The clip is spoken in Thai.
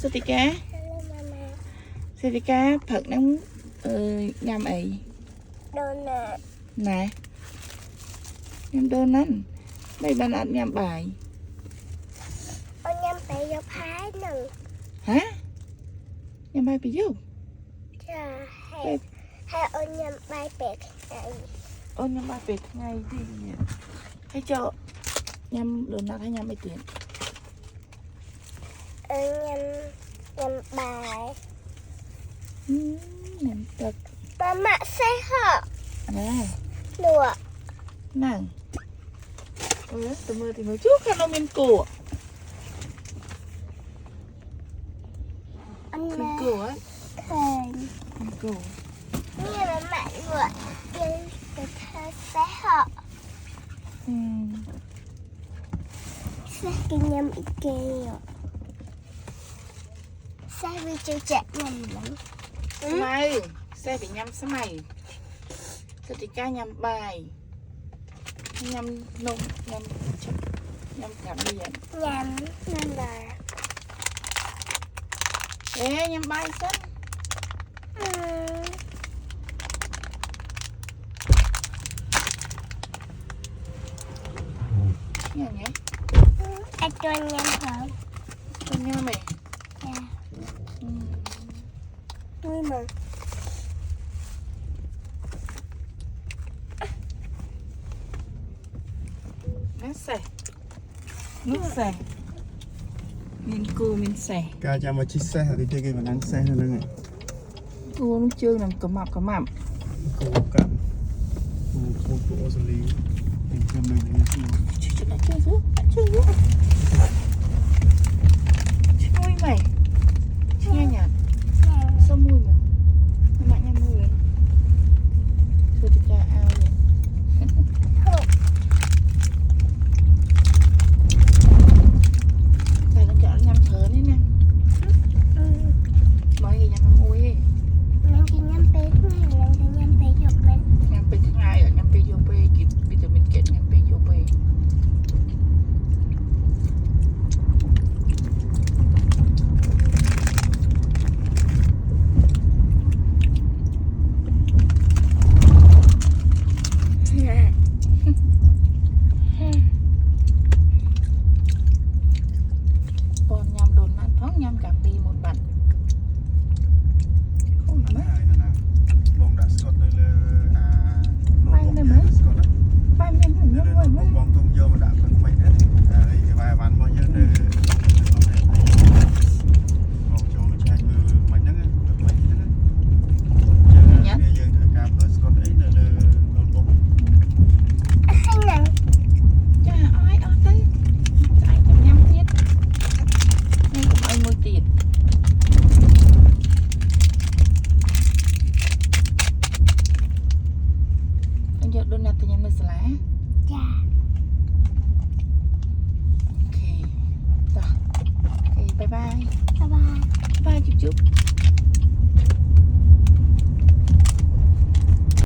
สติกาสติกาผักน้ำยำไอ้โดนัทไหนยำโดนั่นไม่บรรอัดยำบ่ายเอายำไปยกพายหนึ่งฮะยำบ่ายไปยุ่งจะให้เอายำไปเป็ดไงยำบ่ายเป็ดไงดีเนี่ยให้เจาะยำโดนัทให้ยำไม่เตียนยำบ่ายยำตักปลาหมักใส่ห่อหนวดนั่งตัวมือจุ๊กกันเราเป็นกูเป็นกูอ่ะเป็นกูนี่มันหมักหนวดยังจะเธอใส่ห่อใส่กินยำอีกเกลียวใส่ไปจะแจกยำหลังสมัยใส่ไปยำสมัยสติกายำบ่ายยำนมยำกับเรียนยำนั่นแหละยำบ่ายสั้นอย่างไงไอตัวยำเขาตัวยำไหมนี่มั้งnước xài mình cù mình xài cả cha mà chích xe thì chơi cái mà ăn xe hơn nữa này cù nó chưa làm cắm mập cù cắm cù xử lý mình xem mình này chưa mùi mày nghe nhỉ sao mùi mà mẹ nghe mùi thôi thì cha ao nhỉ bye bye chúc chúc